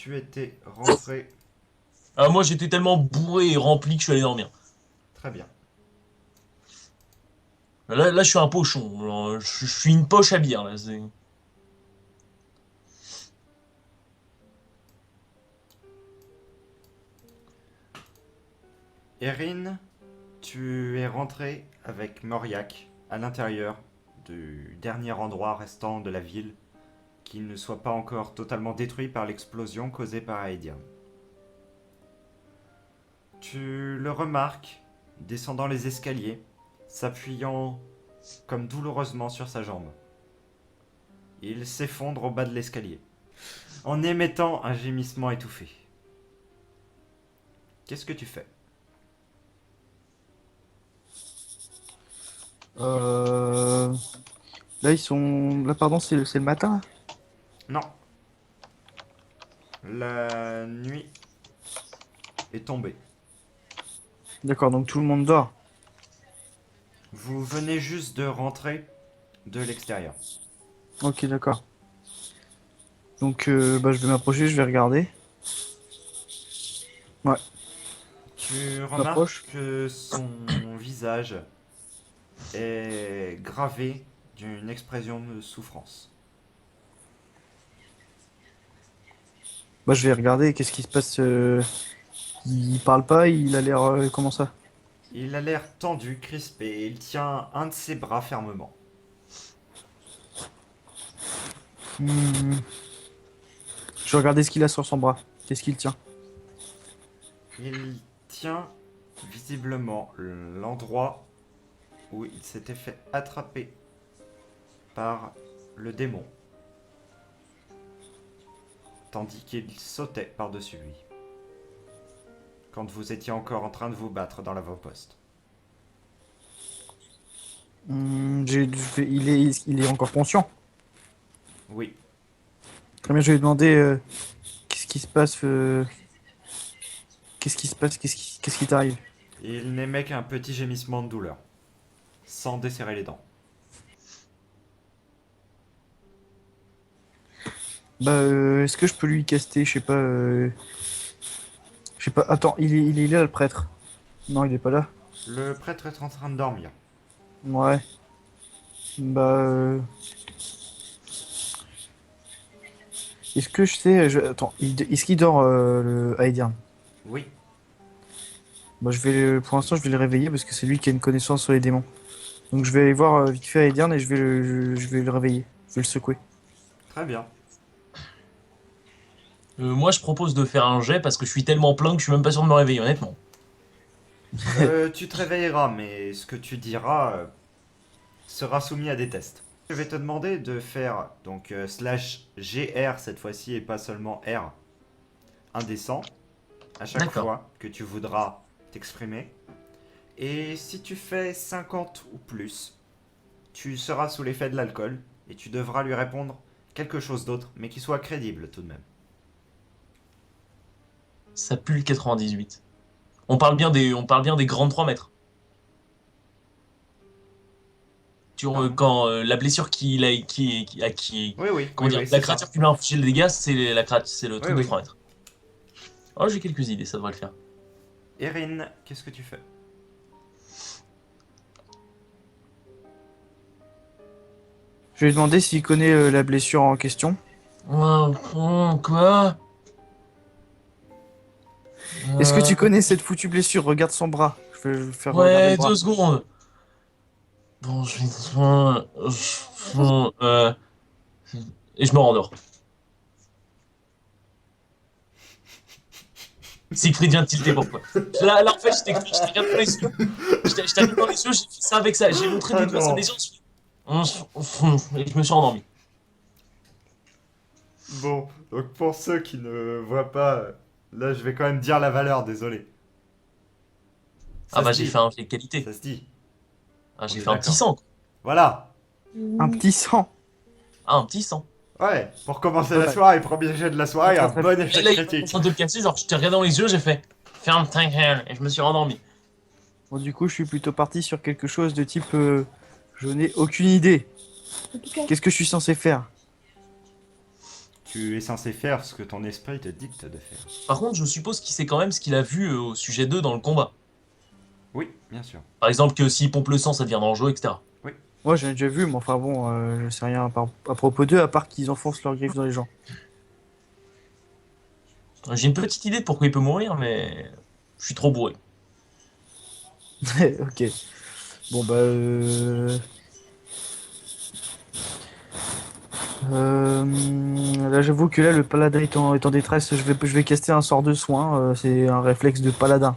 tu étais rentré. Ah, moi, j'étais tellement bourré et rempli que je suis allé dormir. Très bien. Là, je suis un pochon. Alors, je suis une poche à bière, là. Erin, tu es rentré avec Mauriac à l'intérieur du dernier endroit restant de la ville qui ne soit pas encore totalement détruit par l'explosion causée par Aedion. Tu le remarques descendant les escaliers, s'appuyant comme douloureusement sur sa jambe. Il s'effondre au bas de l'escalier, en émettant un gémissement étouffé. Qu'est-ce que tu fais? Euh... Là, ils sont. Là, pardon, c'est le matin, là. Non, la nuit est tombée. D'accord, donc tout le monde dort. Vous venez juste de rentrer de l'extérieur. Ok, d'accord. Donc, bah, je vais m'approcher, je vais regarder. Ouais, Tu je remarques m'approche. que son visage est gravé d'une expression de souffrance. Bah, je vais regarder, qu'est-ce qui se passe. Il parle pas, il a l'air. Comment ça? Il a l'air tendu, crispé, et il tient un de ses bras fermement. Hmm, Je vais regarder ce qu'il a sur son bras. Qu'est-ce qu'il tient? Il tient visiblement l'endroit où il s'était fait attraper par le démon, tandis qu'il sautait par-dessus lui, quand vous étiez encore en train de vous battre dans l'avant-poste. Il est encore conscient. Oui, Très bien, je vais lui demander qu'est-ce qui se passe. Qu'est-ce qui se passe? Qu'est-ce qui t'arrive? il n'émet qu'un petit gémissement de douleur, sans desserrer les dents. Bah, est-ce que je peux lui caster? Je sais pas. Je sais pas. Attends, il est là, le prêtre. Non, il est pas là. Le prêtre est en train de dormir. Ouais. Bah, est-ce que je sais. Attends, est-ce qu'il dort, le Aedirn? Oui, Bah, pour l'instant, je vais le réveiller parce que c'est lui qui a une connaissance sur les démons. Donc, je vais aller voir vite fait Aedirn et je vais le réveiller. Je vais le secouer. très bien. Moi, je propose de faire un jet parce que je suis tellement plein que je suis même pas sûr de me réveiller, honnêtement. Tu te réveilleras, mais ce que tu diras sera soumis à des tests. Je vais te demander de faire donc slash GR cette fois-ci et pas seulement R indécent à chaque D'accord. fois que tu voudras t'exprimer. Et si tu fais 50 ou plus, tu seras sous l'effet de l'alcool et tu devras lui répondre quelque chose d'autre, mais qui soit crédible tout de même. Ça pue le 98. On parle bien des grandes 3 mètres. Pardon. Quand la blessure qu'il a, Oui, oui, comment oui, dire, oui, la c'est créature ça. qui lui a infligé le dégât, c'est le Oui, truc de oui. 3 mètres. Oh, j'ai quelques idées, ça devrait le faire. Erin, qu'est-ce que tu fais? Je vais lui demander s'il connaît la blessure en question. Quoi? Est-ce que Euh, tu connais cette foutue blessure? Regarde son bras. Je vais faire regarder le ouais, bras. 2 secondes. Bon, je vais... et je me rendors. Siegfried vient de tilter pourquoi. En fait, je t'ai regardé dans les yeux. Je t'ai regardé dans les yeux, j'ai fait ça avec ça. J'ai montré Ah du doigt sa non. blessure. Et je me suis endormi. Bon, donc pour ceux qui ne voient pas, là je vais quand même dire la valeur, désolé. Ah Ça bah, se j'ai fait dit, un jet de qualité. ça se dit, Ah, on j'ai est fait un petit d'accord. 100, quoi. Voilà. Un petit sang. Ah, un petit 100. Ouais, pour commencer Pas la mal. soirée, premier jet de la soirée, Très un très bon bien. Et échec là, il était en critique. train de le casser, genre, je t'ai regardé dans les yeux, j'ai fait ferme ta gueule. Et je me suis rendormi. Bon, du coup, je suis plutôt parti sur quelque chose de type. Je n'ai aucune idée. Qu'est-ce que je suis censé faire? Tu es censé faire ce que ton esprit te dicte de faire. Par contre, je suppose qu'il sait quand même ce qu'il a vu au sujet d'eux dans le combat. Oui, bien sûr. Par exemple, que s'il pompe le sang, ça devient dangereux, etc. Oui. Moi, j'en ai déjà vu, mais enfin bon, je sais rien à propos d'eux, à part qu'ils enfoncent leurs griffes dans les gens. J'ai une petite idée de pourquoi il peut mourir, mais je suis trop bourré. Ok. Bon, bah... là, j'avoue que là, le paladin est en détresse. Je vais caster un sort de soin. C'est un réflexe de paladin.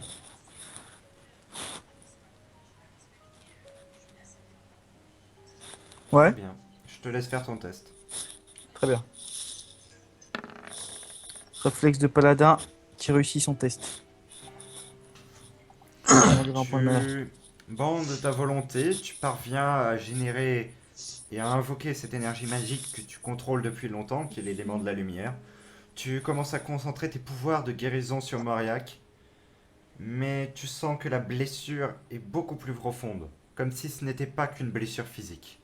Très Ouais, bien. Je te laisse faire ton test. très bien. Réflexe de paladin qui réussit son test. On va dire un point de mana. Tu bandes ta volonté, tu parviens à générer et à invoquer cette énergie magique que tu contrôles depuis longtemps, qui est l'élément de la lumière. Tu commences à concentrer tes pouvoirs de guérison sur Moriak, mais tu sens que la blessure est beaucoup plus profonde, comme si ce n'était pas qu'une blessure physique.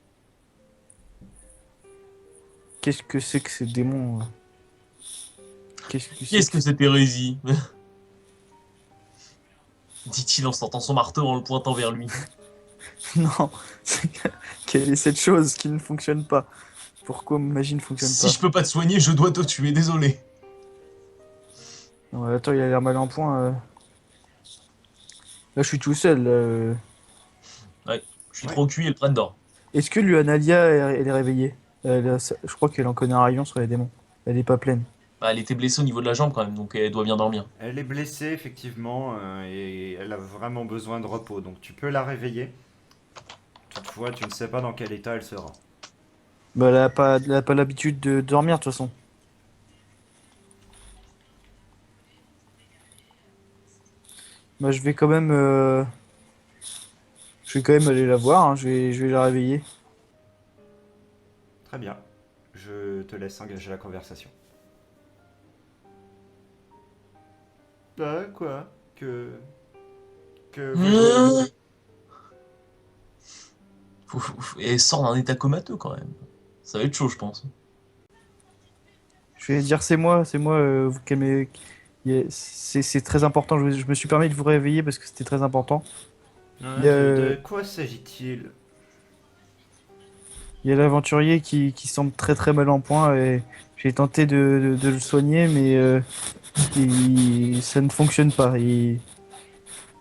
Qu'est-ce que c'est que ces démons Qu'est-ce que c'est Qu'est-ce que... que cette hérésie? Dit-il en sortant son marteau en le pointant vers lui. Non, quelle est cette chose qui ne fonctionne pas? Pourquoi ma magie ne fonctionne Si pas? je peux pas te soigner, je dois te tuer, désolé. Non, attends, il a l'air mal en point. Là, je suis tout seul. Ouais, je suis Ouais. trop cuit et le prenne d'or. Est-ce que Luanalia, elle est réveillée? Je crois qu'elle en connaît un rayon sur les démons. Elle est pas pleine. Bah, elle était blessée au niveau de la jambe quand même, donc elle doit bien dormir. Elle est blessée effectivement et elle a vraiment besoin de repos, donc tu peux la réveiller. Toutefois, tu ne sais pas dans quel état elle sera. Bah, elle a pas l'habitude de dormir, de toute façon. Bah, je vais quand même aller la voir, hein. Je vais la réveiller. Très bien. Je te laisse engager la conversation. Quoi? Que veux-tu? Et elle sort d'un état comateux quand même. Ça va être chaud, je pense. Je vais dire c'est moi, vous calmez. C'est très important. Je me suis permis de vous réveiller parce que c'était très important. Il y a, De quoi s'agit-il? il y a l'aventurier qui semble très très mal en point et j'ai tenté de le soigner, mais ça ne fonctionne pas.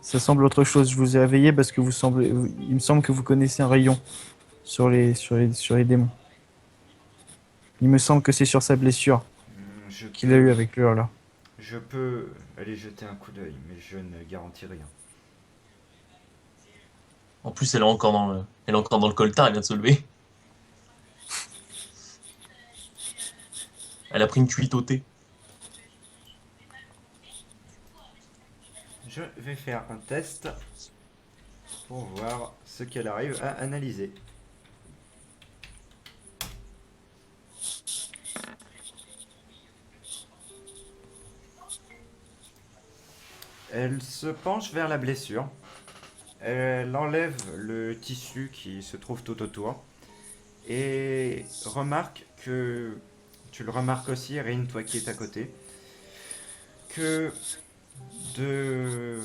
Ça semble autre chose. Je vous ai réveillé parce que il me semble que vous connaissez un rayon sur les démons. Il me semble que c'est sur sa blessure Je qu'il a eu peux... avec le là. Je peux aller jeter un coup d'œil, mais je ne garantis rien. En plus, elle est encore dans le coltard, elle vient de se lever. Elle a pris une cuite au thé. Je vais faire un test pour voir ce qu'elle arrive à analyser. Elle se penche vers la blessure. Elle enlève le tissu qui se trouve tout autour. Et remarque que... Tu le remarques aussi, Erin, toi qui es à côté. Que de...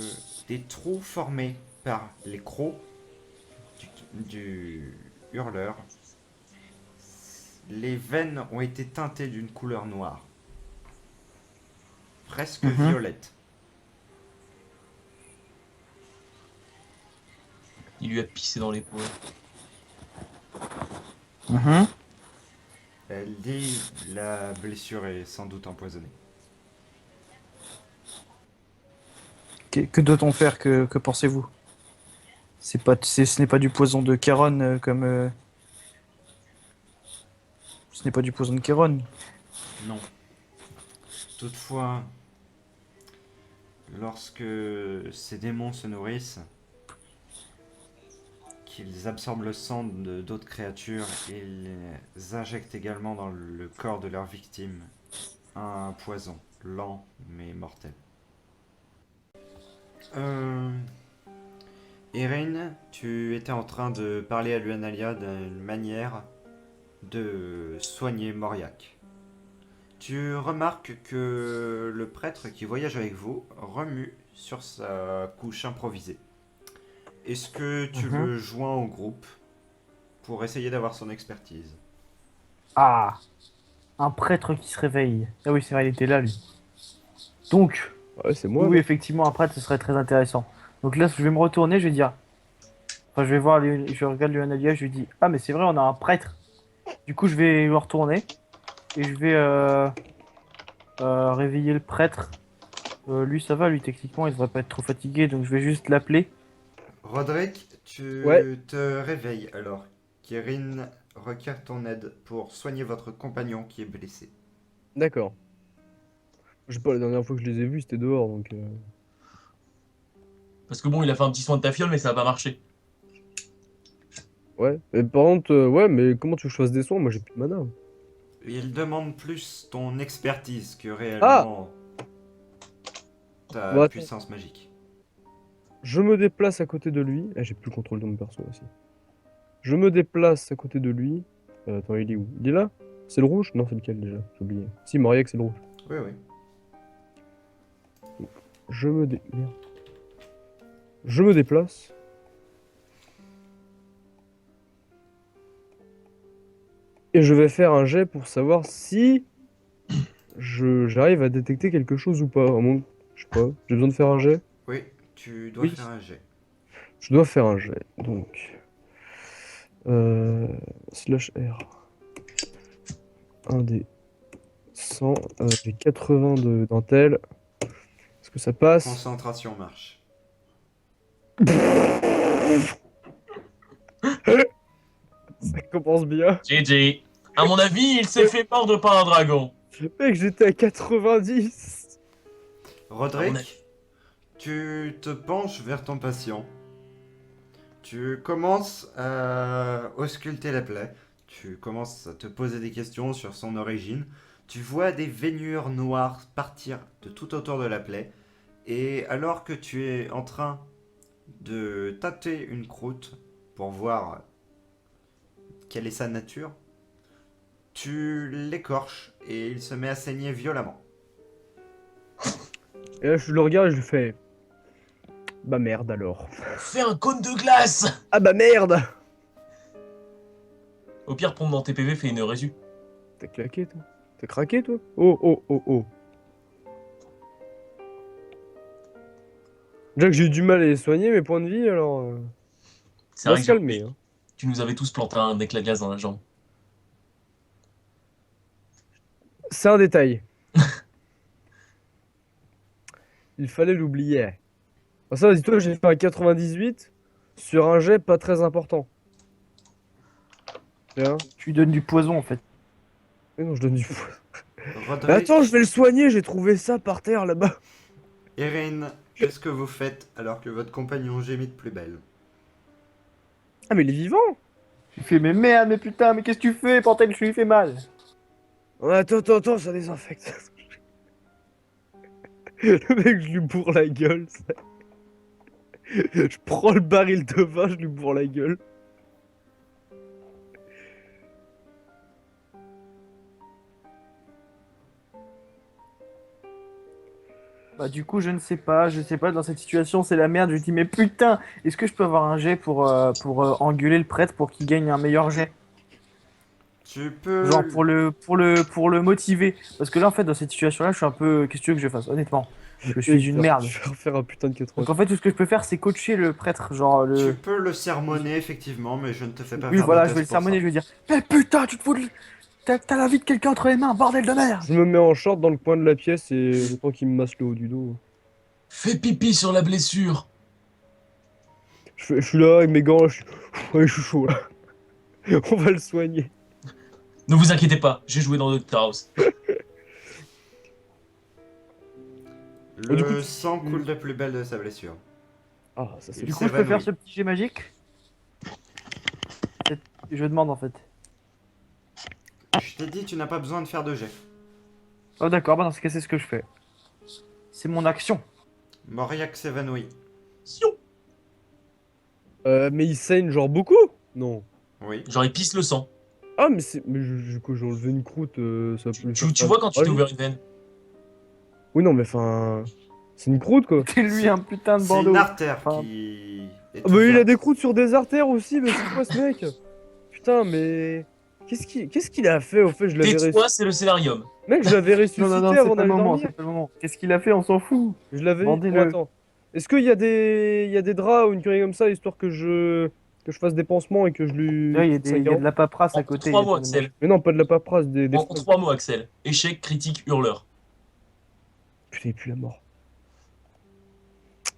des trous formés par les crocs du hurleur, les veines ont été teintées d'une couleur noire, presque Mhm, violette. Il lui a pissé dans l'épaule. mhm. Elle dit la blessure est sans doute empoisonnée. Que doit-on faire? Que pensez-vous? Ce n'est pas du poison de Kéron comme. Ce n'est pas du poison de Kéron. Non. Toutefois, lorsque ces démons se nourrissent, qu'ils absorbent le sang d'autres créatures, ils injectent également dans le corps de leurs victimes un poison lent mais mortel. Euh, Erin, tu étais en train de parler à Luanalia d'une manière de soigner Moriak. Tu remarques que le prêtre qui voyage avec vous remue sur sa couche improvisée. Est-ce que tu Mhm. le joins au groupe pour essayer d'avoir son expertise? Ah, un prêtre qui se réveille. Ah oui, c'est vrai, il était là, lui. Donc, Ouais, c'est oui, moi, oui, non? effectivement, un prêtre, ce serait très intéressant. Donc là, je vais me retourner, je vais dire. Enfin, je vais voir, je regarde Leonalia, je lui dis, ah, mais c'est vrai, on a un prêtre. Du coup, je vais me retourner et je vais réveiller le prêtre. Lui, ça va, lui, techniquement, il devrait pas être trop fatigué, donc je vais juste l'appeler. Roderick, Ouais, tu te réveilles alors. Kirin requiert ton aide pour soigner votre compagnon qui est blessé. d'accord. Je sais pas, la dernière fois que je les ai vus, c'était dehors, donc... Parce que bon, il a fait un petit soin de ta fiole, mais ça a pas marché. Ouais. Mais par contre, ouais, mais comment tu veux que je fasse des soins? Moi, j'ai plus de mana. Il demande plus ton expertise que Ah! réellement ta Bon, attends. puissance magique. Je me déplace à côté de lui. Ah, j'ai plus le contrôle de mon perso aussi. Je me déplace à côté de lui. Attends, il est où? Il est là? C'est le rouge? Non, c'est lequel déjà? J'ai oublié. Si, Mauriac, c'est le rouge. Oui, oui. Merde. Je me déplace. Et je vais faire un jet pour savoir si j'arrive à détecter quelque chose ou pas. Je sais pas. J'ai besoin de faire un jet? Oui, tu dois Oui. faire un jet. Je dois faire un jet. Donc. Slash R. 1 des 100. J'ai 80 de dentelle. Est-ce que ça passe? Concentration marche. Ça commence bien. GG. À mon avis, il s'est fait mordre par un dragon. Mec, j'étais à 90. À mon avis. Roderick, tu te penches vers ton patient. Tu commences à ausculter la plaie. Tu commences à te poser des questions sur son origine. Tu vois des veinures noires partir de tout autour de la plaie. Et alors que tu es en train de tâter une croûte pour voir quelle est sa nature, tu l'écorches et il se met à saigner violemment. Et là, je le regarde et je lui fais. Bah merde alors. Fais un cône de glace. Ah bah merde! Au pire, pompe dans tes PV, fais une résu. T'as claqué toi? T'as craqué toi? Oh oh oh oh. Déjà que j'ai eu du mal à les soigner mes points de vie alors. C'est On va vrai se que calmer. Hein. tu nous avais tous planté un éclat de glace dans la jambe. C'est un détail. Il fallait l'oublier. Bon, ça, dis-toi, j'ai fait un 98 sur un jet pas très important. Tiens. Tu lui donnes du poison, en fait. Mais non, je donne du poids. Mais Roderick, attends, je vais le soigner, j'ai trouvé ça par terre là-bas. Erin, qu'est-ce que vous faites alors que votre compagnon gémit de plus belle? Ah, mais il est vivant! Tu fais, mais merde, mais putain, mais qu'est-ce que tu fais, bordel, je lui fais mal. Attends, ça désinfecte. Le mec, je lui bourre la gueule. Ça. Je prends le baril de vin, je lui bourre la gueule. Bah du coup je sais pas, dans cette situation c'est la merde, je dis mais putain, est-ce que je peux avoir un jet pour engueuler le prêtre pour qu'il gagne un meilleur jet? Tu peux... Genre pour le motiver. Parce que là en fait dans cette situation-là je suis un peu... Qu'est-ce que tu veux que je fasse honnêtement? Je suis une merde. Je vais refaire un putain de Donc 80. en fait tout ce que je peux faire c'est coacher le prêtre, genre Tu le... peux le sermonner effectivement, mais je ne te fais pas Oui faire de voilà, je test vais le pour ça. sermonner, je vais dire mais putain tu te fous de... T'as la vie de quelqu'un entre les mains, bordel de merde! Je me mets en short dans le coin de la pièce et le temps qu'il me masse le haut du dos. Fais pipi sur la blessure. Je suis là avec mes gants, ouais, je suis chaud là. On va le soigner. Ne vous inquiétez pas, j'ai joué dans Doctor House. Du coup, Le sang coule de plus belle de sa blessure. Ah, ça c'est Il Du coup je peux faire s'évanouit. ce petit jet magique? Je demande en fait. Je t'ai dit, tu n'as pas besoin de faire de jet. Oh d'accord, bah dans ce cas c'est ce que je fais. C'est mon action. Mauriac s'évanouit. Sion. Mais il saigne genre beaucoup? Non. Oui. Genre, il pisse le sang. Ah, mais c'est. Mais quand j'ai enlevé une croûte, ça peut lui faire Tu perdre vois quand tu la t'es vie. ouvert une veine. Oui, non, mais enfin. C'est une croûte, quoi. C'est lui un putain de C'est une bandeau. artère Enfin, qui est Ah, bah, il a ouverte. des croûtes sur des artères aussi, mais c'est quoi ce mec? Putain, mais. Qu'est-ce qu'il a fait au fait? Je l'avais Tais-toi, c'est le scénarium. Mec, je l'avais non, non, non, ressuscité c'est avant pas le d'aller moment, dormir. c'est pas le moment. Qu'est-ce qu'il a fait? On s'en fout. Je l'avais. Bon, Bandez-le. attends. Est-ce qu'il y a des draps ou une connerie comme ça, histoire que je fasse des pansements et que je lui Là, il y a fasse un il y a de garrot? la paperasse à En côté. trois il y a mots, pas de Axel. Mais non, pas de la paperasse, des En fringues. 3 mots, Axel. Échec, critique, hurleur. Putain, il pue la mort.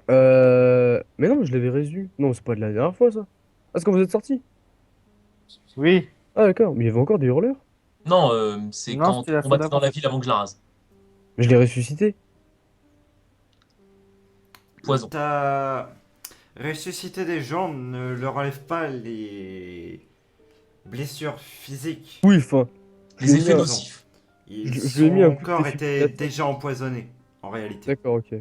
Mais non, je l'avais résu. Non, c'est pas de la dernière fois, ça. Ah, c'est quand vous êtes sortis? Oui. Ah, d'accord. Mais il y avait encore des hurleurs? Non, c'est Non, quand c'était on la fois combattait dans d'avant. la ville avant que je la rase. Mais je l'ai ressuscité. Poison. T'as ressuscité des gens ne leur enlève pas les blessures physiques. Oui, enfin. Les Je l'ai effets mis un- nocifs. Ils je lui ai mis un coup de corps était défibrillateur. déjà empoisonné, en réalité. D'accord, ok.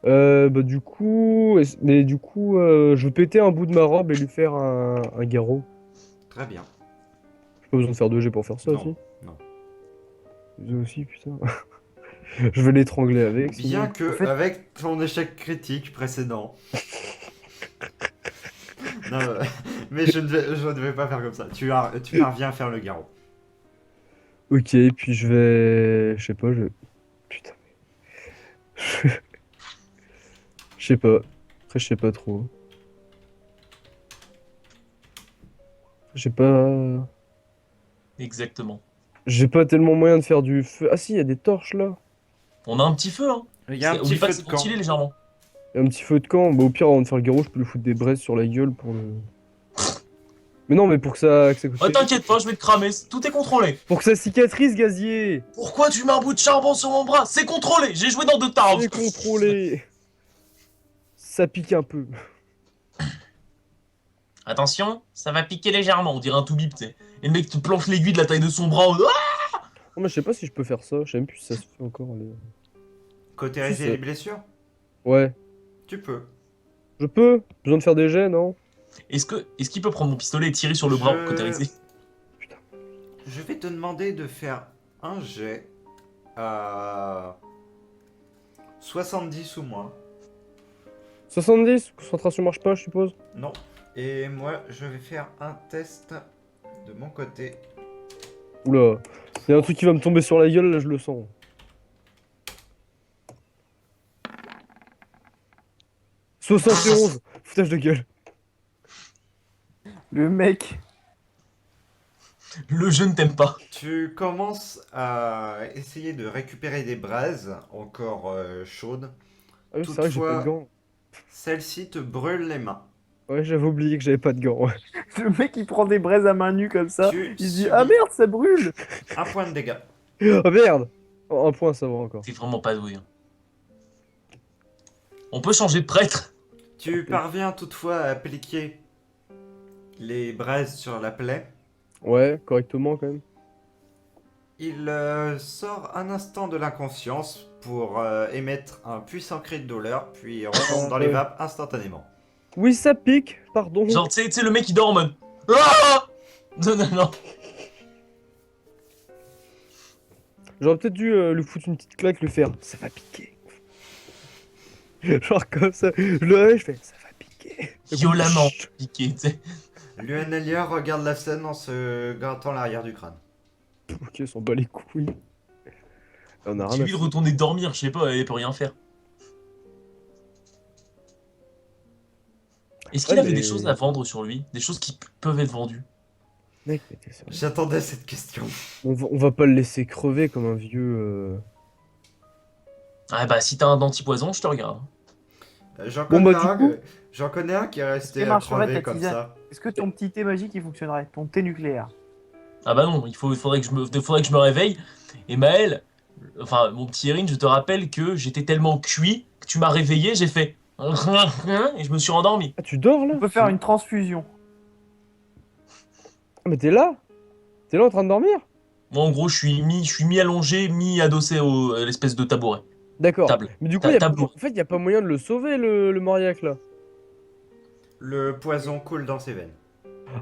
Bah, du coup. Mais du coup, je vais péter un bout de ma robe et lui faire un garrot. Très bien. J'ai pas besoin de faire 2G pour faire ça Non, aussi. non. Vous aussi, putain. Je vais l'étrangler avec. Bien sinon. que, En fait- avec ton échec critique précédent. Non, mais je ne vais pas faire comme ça. Tu parviens à faire le garrot. Ok, puis je vais. Je sais pas, je. Putain. Je sais pas. Après, je sais pas trop. J'ai pas. Exactement. J'ai pas tellement moyen de faire du feu. Ah si, il y a des torches là. On a un petit feu, hein. Il y a un Oublie petit pas feu de de se camp. ventiler légèrement. Il y a un petit feu de camp. Bah, au pire, avant de faire le garrot, je peux lui foutre des braises sur la gueule pour le. Mais non, mais pour que ça coûte. Oh, t'inquiète pas, je vais te cramer. Tout est contrôlé. Pour que ça cicatrise, gazier. Pourquoi tu mets un bout de charbon sur mon bras? C'est contrôlé. J'ai joué dans The Town. J'ai contrôlé. Ça pique un peu. Attention, ça va piquer légèrement. On dirait un tout-bip, tu sais. Et le mec te planche l'aiguille de la taille de son bras. Ah, Non, mais je sais pas si je peux faire ça. Je sais même plus si ça se fait encore. Cautériser Si, ça- les blessures. Ouais. Tu peux. Je peux. Besoin de faire des jets, non? est-ce qu'il peut prendre mon pistolet et tirer sur le bras pour cautériser? Je vais te demander de faire un jet à 70 ou moins. 70? Concentration marche pas, je suppose. Non. Et moi, je vais faire un test de mon côté. Oula. Il y a un truc qui va me tomber sur la gueule, là, je le sens. 71. Foutage de gueule. Le mec. Le jeu ne t'aime pas. Tu commences à essayer de récupérer des braises encore chaudes. Ah oui, c'est vrai que j'ai pas de gants. Celle-ci te brûle les mains. Ouais, j'avais oublié que j'avais pas de gants. Ouais. Le mec, il prend des braises à main nue comme ça. Tu Il se dit subis ah merde, ça brûle. un point de dégâts. Oh merde. Oh, un point, ça va encore. T'es vraiment pas doué. Hein. On peut changer de prêtre. Tu parviens toutefois à appliquer les braises sur la plaie. Ouais, correctement quand même. Il sort un instant de l'inconscience pour émettre un puissant cri de douleur, puis retombe dans les vapes instantanément. Oui, ça pique, pardon. Genre, tu sais, le mec il dort en mode. Ah, non, non, non. J'aurais peut-être dû lui foutre une petite claque, lui faire ça va piquer. Genre comme ça. Je le réveille, je fais ça va piquer. Violemment piqué, tu sais. L'UNLIA regarde la scène en se grattant l'arrière du crâne. Ok, on s'en bat les couilles. On a rien J'ai à envie de foutre. retourner dormir, je sais pas, elle peut rien faire. Est-ce qu'il Ouais, avait mais- des choses à vendre sur lui? Des choses qui peuvent être vendues? Mec, mais t'es sérieux. J'attendais cette question. On va pas le laisser crever comme un vieux. Ah bah, si t'as un antipoison, je te regarde. J'en Bon, connais, bah, du un, coup- j'en connais un qui est resté Est-ce que à marcherait crever ta comme tisane ça. Est-ce que ton petit thé magique il fonctionnerait? Ton thé nucléaire? Ah bah non, il faudrait que je me réveille. Et Maël, enfin mon petit Erin, je te rappelle que j'étais tellement cuit que tu m'as réveillé, j'ai fait et je me suis rendormi. Ah, tu dors là? On peut faire une transfusion. Ah, mais t'es là? T'es là en train de dormir? Moi en gros, je suis mi allongé, mi adossé à l'espèce de tabouret. D'accord. Table. Mais du coup, y a Tableau. en fait, y a pas moyen de le sauver, le Mauriac là. Le poison coule dans ses veines.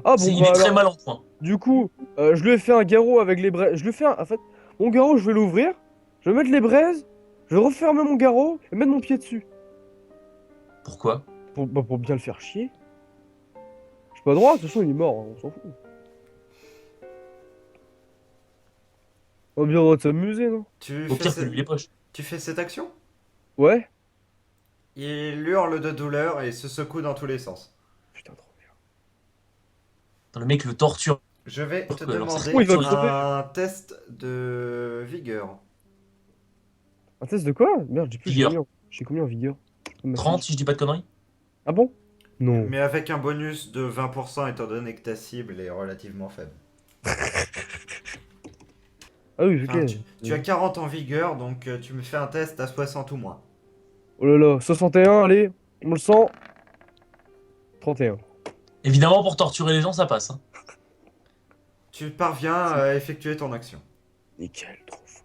Ah bon, Il bah est très alors, mal en point. du coup, je lui ai fait un garrot avec les braises. Je lui ai fait en fait, mon garrot, je vais l'ouvrir, je vais mettre les braises, je vais refermer mon garrot et mettre mon pied dessus. Pourquoi? Pour bien le faire chier. J'ai pas droit, de toute façon, il est mort, hein, on s'en fout. On a bien le droit de s'amuser, non? Tu Au fais, pire, fais-lui les poches. tu fais cette action? Ouais? Il hurle de douleur et se secoue dans tous les sens. Putain, trop bien. Attends, le mec le torture. Je vais te Alors, ça demander Oh, il va torture, crever. un test de vigueur. Un test de quoi? Merde, Vigueur. J'ai combien en vigueur? Ma 30 fiche. si je dis pas de conneries. Ah bon? Non. Mais avec un bonus de 20% étant donné que ta cible est relativement faible. Ah oui, Enfin, ok. tu as 40 en vigueur, donc tu me fais un test à 60 ou moins. Oh là là, 61, allez, on le sent. 31. Évidemment, pour torturer les gens, ça passe. Hein. Tu parviens à effectuer ton action. Nickel, trop fort.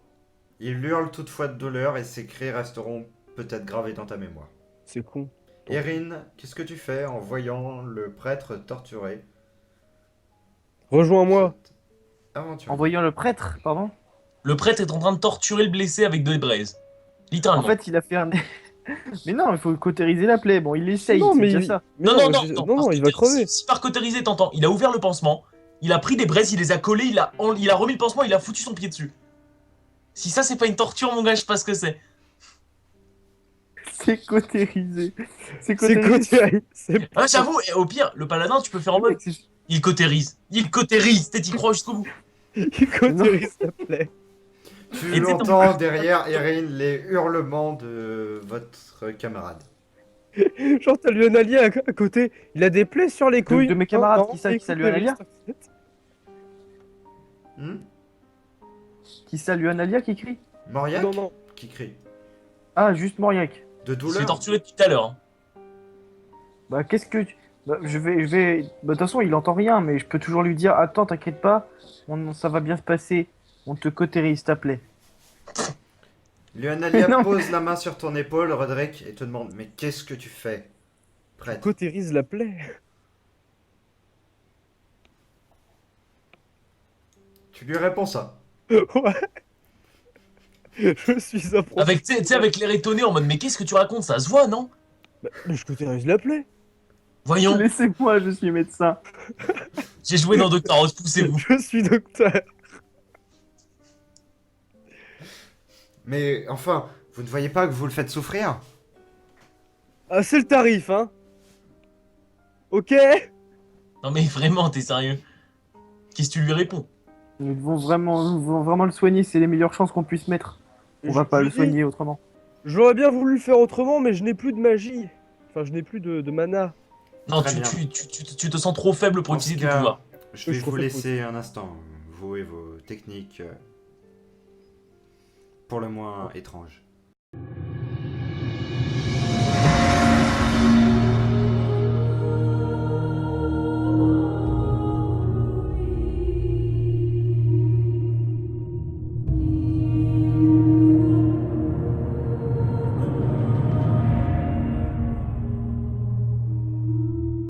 Il hurle toutefois de douleur et ses cris resteront peut-être gravés dans ta mémoire. C'est con. Erin, qu'est-ce que tu fais en voyant le prêtre torturé Rejoins-moi. cette aventure? En voyant le prêtre, pardon. Le prêtre est en train de torturer le blessé avec des braises. En Littéralement. fait, il a fait un. Mais non, il faut cautériser la plaie. Bon, il essaye, Non, c'est mais déjà il... ça. mais non, non, non, non, non, il va crever. Si par cautériser, t'entends, il a ouvert le pansement, il a pris des braises, il les a collées, il a remis le pansement, il a foutu son pied dessus. Si ça, c'est pas une torture, mon gars, je sais pas ce que c'est. C'est cautérisé. C'est C'est cautérisé. côté. C'est Ah, j'avoue, et au pire, le paladin, tu peux faire en mode. Il cautérise. Il cautérise. T'y crois jusqu'au bout. Il cautérise la plaie. Tu Et t'es entends derrière Erin les hurlements de votre camarade. Genre, t'as lui un allié à côté. Il a des plaies sur les couilles. De mes camarades, Non, qui ça, il qui salue Analia cautérise, Hmm? Qui salue Analia qui crie? Mauriac Non, non. qui crie. Ah, juste Mauriac. De Il se fait douleur. torturer depuis tout à l'heure. Hein. Bah, qu'est-ce que tu. Bah, je vais. Bah, de toute façon, il entend rien, mais je peux toujours lui dire attends, t'inquiète pas, ça va bien se passer. On te cautérise, ta plaie. Leonalia Non. pose la main sur ton épaule, Roderick, et te demande mais qu'est-ce que tu fais, prêtre? Cautérise la plaie. Tu lui réponds ça. Ouais. Je suis un pro. Avec, tu sais, avec l'air étonné en mode, mais qu'est-ce que tu racontes? Ça se voit, non? Mais je cautérise la plaie. Voyons, Laissez-moi, je suis médecin. j'ai joué dans Doctor House, poussez-vous. Je suis docteur. Mais enfin, vous ne voyez pas que vous le faites souffrir? Ah, c'est le tarif, hein. Ok. Non, mais vraiment, t'es sérieux? Qu'est-ce que tu lui réponds? Nous devons vraiment le soigner, c'est les meilleures chances qu'on puisse mettre. On va pas le soigner autrement. J'aurais bien voulu le faire autrement, mais je n'ai plus de magie. Enfin, je n'ai plus de mana. Non, Très bien. tu te sens trop faible pour En utiliser tout tes cas, pouvoirs. je vais Je vous trouve laisser un instant, vous et vos techniques pour le moins étranges.